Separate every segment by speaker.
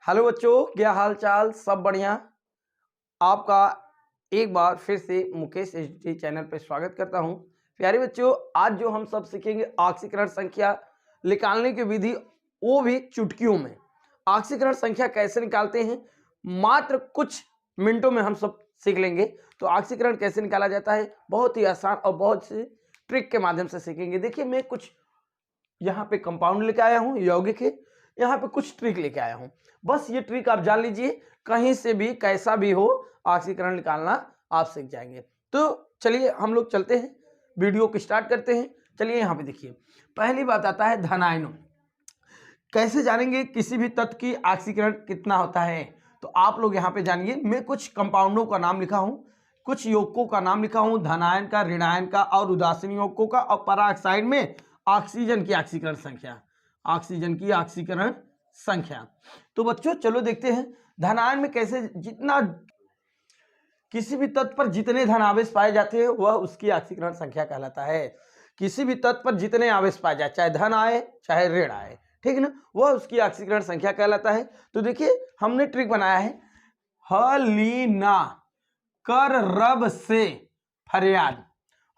Speaker 1: Hello बच्चों, क्या हाल चाल? सब बढ़िया। आपका एक बार फिर से मुकेश एचडी चैनल पे स्वागत करता हूं। प्यारे बच्चों, आज जो हम सब सीखेंगे ऑक्सीकरण संख्या निकालने की विधि, वो भी चुटकियों में। ऑक्सीकरण संख्या कैसे निकालते हैं मात्र कुछ मिनटों में हम सब सीख लेंगे। तो ऑक्सीकरण कैसे निकाला जाता है बहुत ही आसान और बहुत सी ट्रिक के माध्यम से सीखेंगे। देखिए, मैं कुछ यहाँ पे कंपाउंड लेके आया हूँ, यौगिक है। यहाँ पे कुछ ट्रिक लेके आया हूँ, बस ये ट्रिक आप जान लीजिए। कहीं से भी कैसा भी हो ऑक्सीकरण निकालना आप सीख जाएंगे। तो चलिए हम लोग चलते हैं, वीडियो को स्टार्ट करते हैं। चलिए यहाँ पे देखिए, पहली बात आता है धनायनों। कैसे जानेंगे किसी भी तत्व की ऑक्सीकरण कितना होता है? तो आप लोग यहाँ पे जानिए। मैं कुछ कंपाउंडों का नाम लिखा हूँ, कुछ यौगिकों का नाम लिखा हूँ, धनायन का, ऋणायन का और उदासीन यौगिकों का, और पराऑक्साइड में ऑक्सीजन की ऑक्सीकरण संख्या, ऑक्सीजन की ऑक्सीकरण संख्या। तो बच्चों चलो देखते हैं धनायन में कैसे, जितना किसी भी तत्व पर जितने धन आवेश पाए जाते हैं वह उसकी ऑक्सीकरण संख्या कहलाता है। किसी भी तत्व पर जितने आवेश पाए जाए, चाहे धन आए चाहे ऋण आए, ठीक है ना, वह उसकी ऑक्सीकरण संख्या कहलाता है। तो देखिए हमने ट्रिक बनाया है, हलीना कर रब से फरियाद।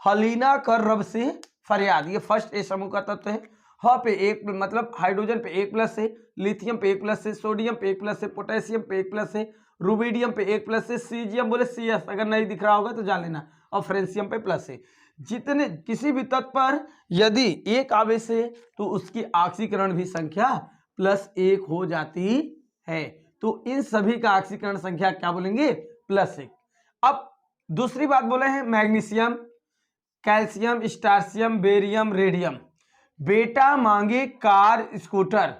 Speaker 1: हलीना कर रब से फरियाद, ये फर्स्ट ए समूह का तत्व है। ह पे एक मतलब हाइड्रोजन पे एक प्लस है, लिथियम पे एक प्लस है, सोडियम पे एक प्लस है, पोटेशियम पे एक प्लस है, रुबिडियम पे एक प्लस है, सीजियम बोले CS, अगर नहीं दिख रहा होगा तो जान लेना, और फ्रेंसियम पे प्लस है। जितने किसी भी तत्व पर यदि एक आवेश है तो उसकी ऑक्सीकरण भी संख्या +1 हो जाती है। तो इन सभी का ऑक्सीकरण संख्या क्या बोलेंगे? +1। अब दूसरी बात बोले हैं magnesium, calcium, strontium, barium, radium. बेटा मांगे कार स्कूटर,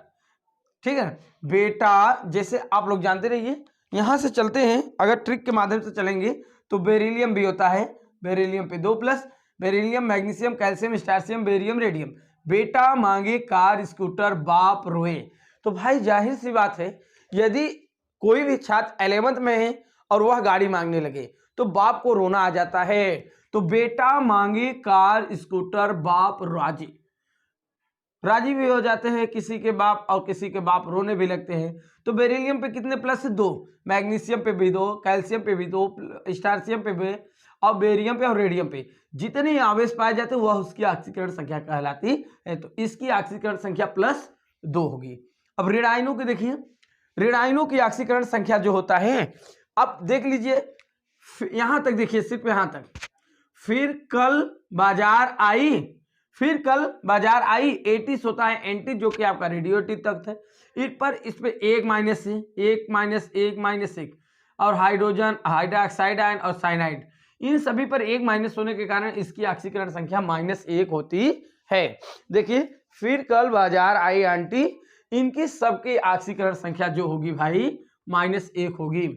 Speaker 1: ठीक है। बेटा जैसे आप लोग जानते रहिए, यहां से चलते हैं, अगर ट्रिक के माध्यम से चलेंगे तो बेरिलियम भी होता है, बेरिलियम पे 2+, beryllium, magnesium, calcium, strontium, barium, radium. बेटा मांगे कार स्कूटर बाप रोए। तो भाई जाहिर सी बात है, यदि कोई भी छात्र 11th में है और वह गाड़ी मांगने लगे तो बाप को रोना आ जाता है। तो बेटा मांगे कार स्कूटर बाप राजी भी हो जाते हैं, किसी के बाप और किसी के बाप रोने भी लगते हैं। तो बेरिलियम पे कितने प्लस? 2, मैग्नीशियम पे भी 2, कैल्शियम पे भी 2, स्टार्सियम पे भी, और बेरियम पे और रेडियम पे जितने आवेश पाए जाते हैं वह उसकी ऑक्सीकरण संख्या कहलाती है। तो इसकी ऑक्सीकरण संख्या +2 होगी। अब ऋणायनों की देखिए, ऋणायनों की ऑक्सीकरण संख्या जो होता है, अब देख लीजिए यहां तक देखिए, सिर्फ यहां तक। फिर कल बाजार आई, फिर कल बाजार आई, एटिस होता है एंटी, जो कि आपका रेडियोएक्टिव तत्व है। इस पे एक माइनस है, एक माइनस एक माइनस एक, और हाइड्रोजन, हाइड्रोक्साइड आयन और साइनाइड, इन सभी पर एक माइनस होने के कारण इसकी ऑक्सीकरण संख्या -1 होती है। देखिए फिर कल बाजार आई आंटी, इनकी सबकी ऑक्सीकरण संख्या जो होगी भाई -1 होगी।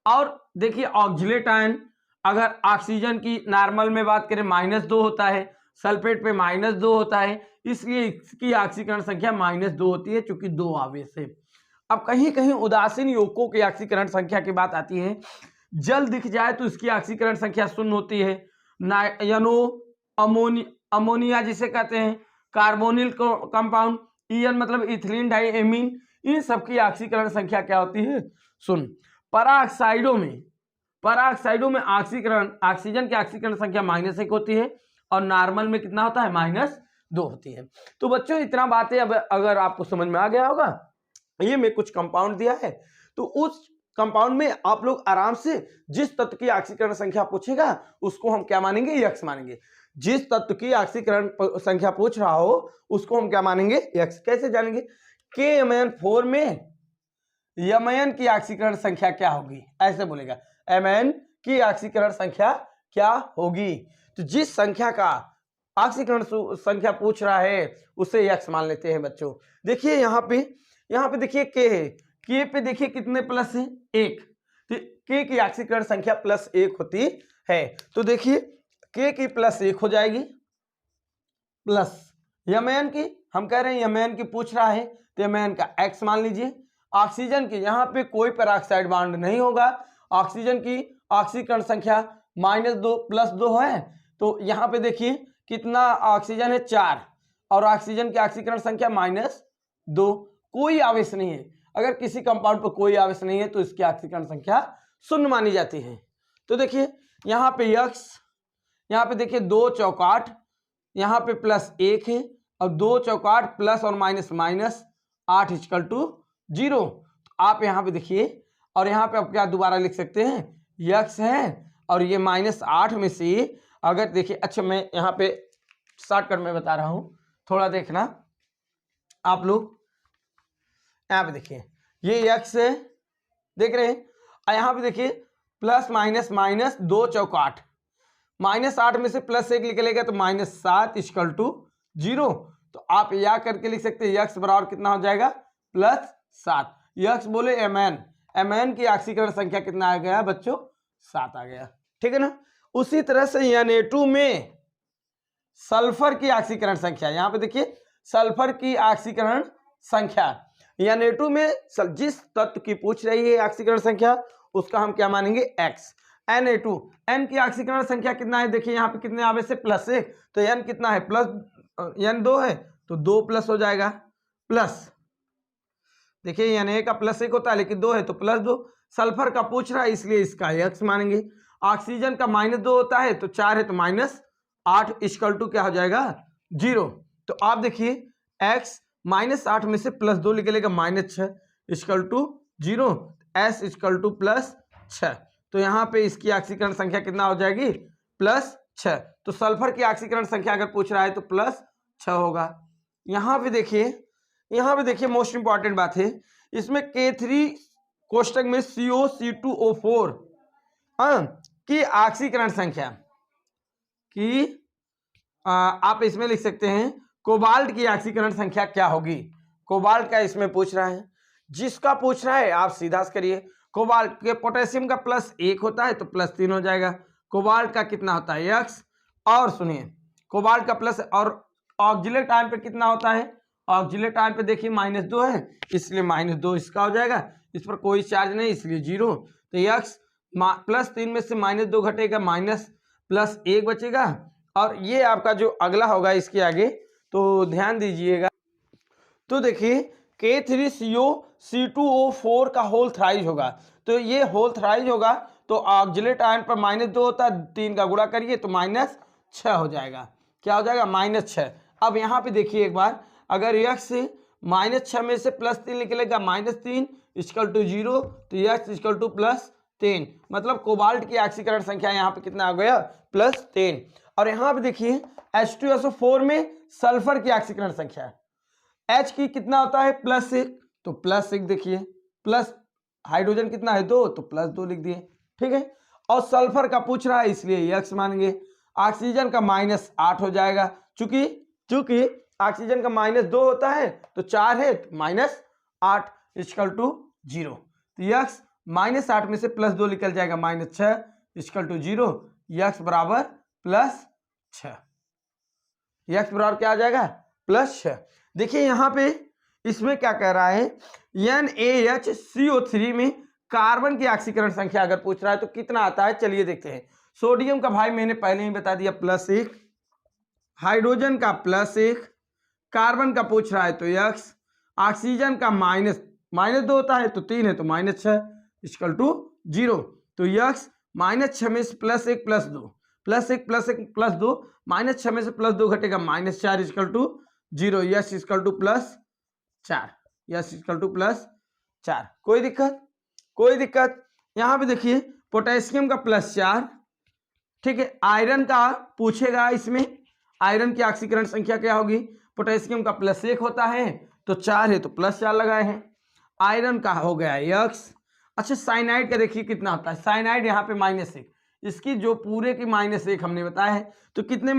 Speaker 1: और देखिए ऑक्जिलेट आयन, अगर ऑक्सीजन की नॉर्मल में बात करें -2 होता है, सल्फेट पे -2 होता है, इसलिए इसकी ऑक्सीकरण संख्या -2 होती है, चूंकि 2 आवेश है। अब कहीं कहीं उदासीन यौगिकों की ऑक्सीकरण संख्या की बात आती है। जल दिख जाए तो इसकी ऑक्सीकरण संख्या 0 होती है। नायनो, अमोनिया जिसे कहते हैं, कार्बोनिल कंपाउंड, ईएन मतलब इथिलीन डाइएमीन, इन सबकी ऑक्सीकरण संख्या क्या होती है? 0। पराऑक्साइडों में ऑक्सीकरण, ऑक्सीजन की ऑक्सीकरण संख्या -1 होती है, और नॉर्मल में कितना होता है? -2 होती है। तो बच्चों इतना बातें अब अगर आपको समझ में आ गया होगा, ये मैं कुछ कंपाउंड दिया है, तो उस कंपाउंड में आप लोग आराम से जिस तत्व की ऑक्सीकरण संख्या पूछेगा उसको हम क्या मानेंगे? X मानेंगे। जिस तत्व की ऑक्सीकरण संख्या पूछ रहा हो उसको हम क्या मानेंगे? X। कैसे जानेंगे? KMnO4 में यमन की ऑक्सीकरण संख्या क्या होगी? ऐसे बोलेगा, Mn की ऑक्सीकरण संख्या क्या होगी? तो जिस संख्या का ऑक्सीकरण संख्या पूछ रहा है उसे X मान लेते हैं बच्चों। देखिए यहाँ पे देखिए K है, K पे देखिए कितने प्लस है? 1। तो K की ऑक्सीकरण संख्या +1 होती है। तो देखिए K की +1 हो जाएगी, प्लस Mn की, हम कह रहे हैं Mn की पूछ रहा है तो Mn का X मान लीजिए। ऑक्सीजन की, यहाँ पे कोई पेरोक्साइड बॉन्ड नहीं होगा, ऑक्सीजन की ऑक्सीकरण संख्या -2 +2 है। तो यहाँ पे देखिए कितना ऑक्सीजन है? 4, और ऑक्सीजन की ऑक्सीकरण संख्या -2, कोई आवेश नहीं है। अगर किसी कंपाउंड पर कोई आवेश नहीं है तो इसकी ऑक्सीकरण संख्या शून्य मानी जाती है। तो देखिए यहाँ पे यक्स, यहाँ पे देखिए 2 चौकाट, यहाँ पे +1 है और 2 चौकाट प्लस और माइनस माइनस 8 इक्वल टू 0। तो आप यहाँ पे देखिए और यहाँ पे आप क्या दोबारा लिख सकते हैं, यक्स है और ये -8 में से अगर देखिए, अच्छा मैं यहाँ पे शॉर्टकट में बता रहा हूँ, थोड़ा देखना आप लोग। यहाँ पे देखिए ये यक्स है, देख रहे हैं, और यहाँ पे देखिए प्लस माइनस माइनस 2 चौकाट, -8 में से +1 निकलेगा तो -7 इक्वल टू 0। तो आप या करके लिख सकते हैं यक्स बराबर कितना हो जाएगा, +7। यक्स बोले एमएन की ऑक्सीकरण संख्या कितना आ गया बच्चों, 7 आ गया, ठीक है ना। उसी तरह से Na2 में सल्फर की ऑक्सीकरण संख्या, यहाँ पे देखिए सल्फर की ऑक्सीकरण संख्या, Na2 में जिस तत्व की पूछ रही है ऑक्सीकरण संख्या उसका हम क्या मानेंगे, x। Na2 n की ऑक्सीकरण संख्या कितना है, देखिए यहाँ पे कितने आवेश है, +1, तो n कितना है, n2 है तो 2 प्लस हो जाएगा, प्लस देखिए Na का +1 होता है लेकिन 2 है तो +2। सल्फर का पूछ रहा है इसलिए इसका x मानेंगे। ऑक्सीजन का -2 होता है तो 4 है तो -8 इक्वल टू क्या हो जाएगा, 0। तो आप देखिए x -8 में से +2 निकलेगा -6 equal to 0, s equal to +6। तो यहाँ पे इसकी ऑक्सीकरण संख्या कितना हो जाएगी, +6। तो सल्फर की ऑक्सीकरण संख्या अगर पूछ रहा है तो +6 होगा। यहाँ पे देखिए मोस्ट इंपॉर्टेंट बात है, इसमें K3 कोष्टक में CO2O4 की ऑक्सीकरण संख्या की आप इसमें लिख सकते हैं कोबाल्ट की ऑक्सीकरण संख्या क्या होगी। कोबाल्ट का इसमें पूछ रहा है, जिसका पूछ रहा है आप सीधा करिए। कोबाल्ट के पोटेशियम का +1 होता है तो +3 हो जाएगा। कोबाल्ट का कितना होता है, x। और सुनिए कोबाल्ट का प्लस और ऑक्जिलेट आयन पे कितना होता है, ऑक्जिलेट आयन पे देखिए -2 है इसलिए -2 इसका हो जाएगा, इस पर कोई चार्ज नहीं इसलिए 0। तो x +3 में से -2 घटेगा, +1 बचेगा। और ये आपका जो अगला होगा इसके आगे तो ध्यान दीजिएगा। तो देखिए K3CO2O4 का होल थ्राइज होगा, तो ये होल थ्राइज होगा तो ऑक्जिलेट आयन पर -2 होता है, 3 का गुणा करिए तो -6 हो जाएगा। क्या हो जाएगा, -6। अब यहाँ पे देखिए एक बार, अगर x से -6 में से +3 निकलेगा -3 इक्वल टू 0, तो x इक्वल टू +3, मतलब कोबाल्ट की ऑक्सीकरण संख्या यहाँ पे कितना आ गया, +3। और यहाँ पे देखिए H2SO4 में सल्फर की ऑक्सीकरण संख्या H की कितना होता है, +1, तो +1 देखिए, प्लस हाइड्रोजन कितना है 2 तो +2 लिख दिए, ठीक है। और सल्फर का पूछ रहा है इसलिए x मानेंगे। ऑक्सीजन का -8 हो जाएगा, चूंकि ऑक्सीजन का -2 होता है तो 4 है तो -8 इक्वल टू 0। तो x -8 में से +2 निकल जाएगा, -6 इक्वल टू 0, x बराबर +6। x बराबर क्या आ जाएगा, +6। देखिए यहाँ पे इसमें क्या कह रहा है, NaHCO3 में कार्बन की ऑक्सीकरण संख्या अगर पूछ रहा है तो कितना आता है, चलिए देखते हैं। सोडियम का भाई मैंने पहले ही बता दिया +1, हाइड्रोजन का +1, कार्बन का पूछ रहा है तो x, ऑक्सीजन का -2 होता है तो 3 है तो -6 इक्वल टू 0। तो x -6 में से +1 +2, +1 +1 +2, -6 में से +2 घटेगा -4 equal to 0, s equal to +4, s equal to +4। कोई दिक्कत। यहाँ पे देखिए पोटेशियम का +4, ठीक है। आयरन का पूछेगा, इसमें आयरन की ऑक्सीकरण संख्या क्या होगी, पोटेशियम का +1 होता है तो 4 है तो +4 लगाए हैं। आयरन का हो गया x। अच्छा साइनाइड का देखिए कितना होता है, साइनाइड यहाँ पे -1, इसकी जो पूरे की -1 हमने बताया है, तो कितने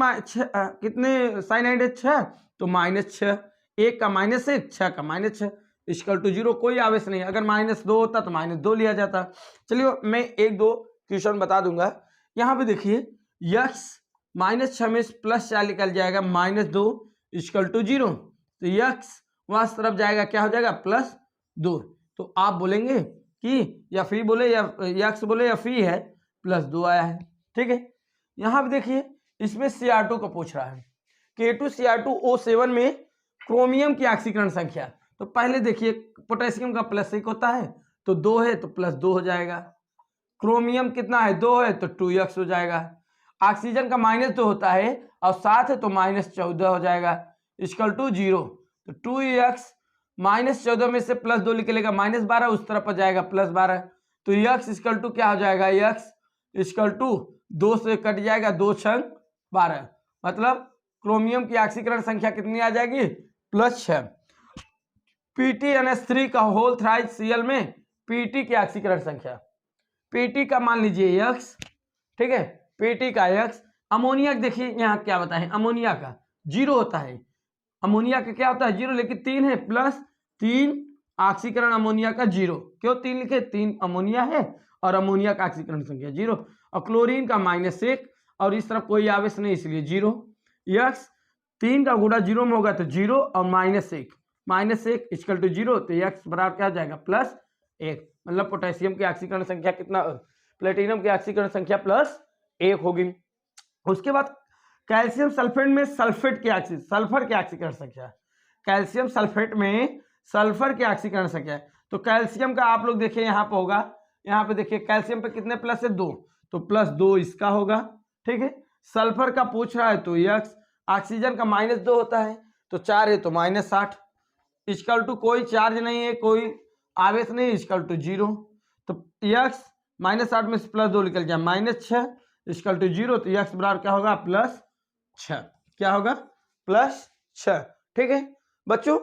Speaker 1: साइनाइड है, 6, तो -6, 1 का -1, 6 का -6 इक्वल टू 0। कोई आवेश नहीं, अगर -2 होता तो -2 लिया जाता। चलिए मैं 1-2 क्वेश्चन बता दूंगा। यहाँ पे देखिए x -6 में +4 निकल जाएगा, -2 इक्वल टू 0, तो x वहां तरफ जाएगा क्या हो जाएगा, +2। तो आप बोलेंगे कि या फी बोले या x बोले या फी है, +2 आया है, ठीक है। यहाँ पे देखिए इसमें Cr2 का पूछ रहा है, K2Cr2O7 में क्रोमियम की ऑक्सीकरण संख्या, तो पहले देखिए पोटेशियम का +1 होता है तो 2 है तो +2 हो जाएगा। क्रोमियम कितना है 2 है तो 2x हो जाएगा। ऑक्सीजन का -2 होता है और 7 है तो -14 हो जाएगा इक्वल टू 0। तो 2x -14 में से +2 निकलेगा -12, उस तरफ आ जाएगा +12। तो x इक्वल टू क्या हो जाएगा, x इक्वल टू 2 से कट जाएगा, 2 छंग 12, मतलब क्रोमियम की ऑक्सीकरण संख्या कितनी आ जाएगी +6। PtNH3 का होल थ्राइज Cl में Pt की ऑक्सीकरण संख्या, Pt का मान लीजिए x, ठीक है, Pt का x। अमोनिया देखिए यहाँ क्या बताएं, अमोनिया का 0 होता है, अमोनिया का क्या होता है 0, लेकिन 3 है +3 ऑक्सीकरण अमोनिया का 0। क्यों 3 लिखे, 3 अमोनिया है और अमोनिया का ऑक्सीकरण संख्या 0। और क्लोरीन का -1 और इस तरफ कोई आवेश नहीं इसलिए 0। x 3 का गुणा 0 में होगा तो 0 और -1 इक्वल टू 0, तो x बराबर क्या हो जाएगा +1। मतलब पोटेशियम की ऑक्सीकरण संख्या कितना, प्लेटिनम की ऑक्सीकरण संख्या +1 होगी। उसके बाद कैल्शियम सल्फेट में सल्फर की ऑक्सीकरण संख्या, कैल्शियम सल्फेट में सल्फर की ऑक्सीकरण संख्या। तो कैल्शियम का आप लोग देखिए यहाँ पे होगा, यहाँ पे देखिए कैल्शियम पे कितने प्लस है 2, तो +2 इसका होगा, ठीक है। सल्फर का पूछ रहा है तो x, ऑक्सीजन का -2 होता है तो 4 है तो -8 इक्वल टू कोई चार्ज नहीं है, कोई आवेश नहीं, इक्वल टू 0। तो x -8 में से +2 निकल जाए -6 इक्वल टू 0, तो x बराबर क्या होगा +6, क्या होगा +6, ठीक है बच्चों।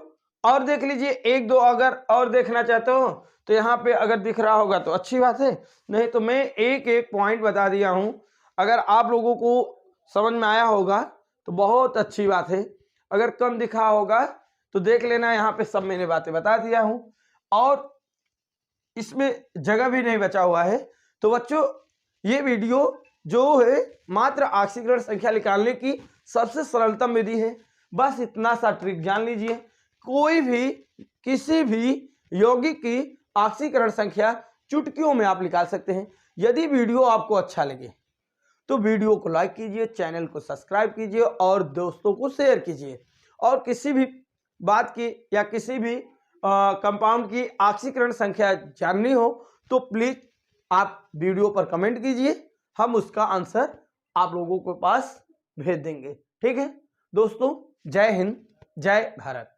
Speaker 1: और देख लीजिए 1-2 अगर और देखना चाहते हो तो यहाँ पे अगर दिख रहा होगा तो अच्छी बात है, नहीं तो मैं एक एक पॉइंट बता दिया हूँ। अगर आप लोगों को समझ में आया होगा तो बहुत अच्छी बात है, अगर कम दिखा होगा तो देख लेना, यहाँ पे सब मैंने बातें बता दिया हूँ और इसमें जगह भी नहीं बचा हुआ है। तो बच्चों ये वीडियो जो है मात्र ऑक्सीकरण संख्या निकालने की सबसे सरलतम विधि है, बस इतना सा ट्रिक जान लीजिए। कोई भी किसी भी यौगिक की ऑक्सीकरण संख्या चुटकियों में आप निकाल सकते हैं। यदि वीडियो आपको अच्छा लगे तो वीडियो को लाइक कीजिए, चैनल को सब्सक्राइब कीजिए और दोस्तों को शेयर कीजिए। और किसी भी बात की या किसी भी कंपाउंड की ऑक्सीकरण संख्या जाननी हो तो प्लीज आप वीडियो पर कमेंट कीजिए, हम उसका आंसर आप लोगों के पास भेज देंगे, ठीक है दोस्तों। जय हिंद, जय भारत।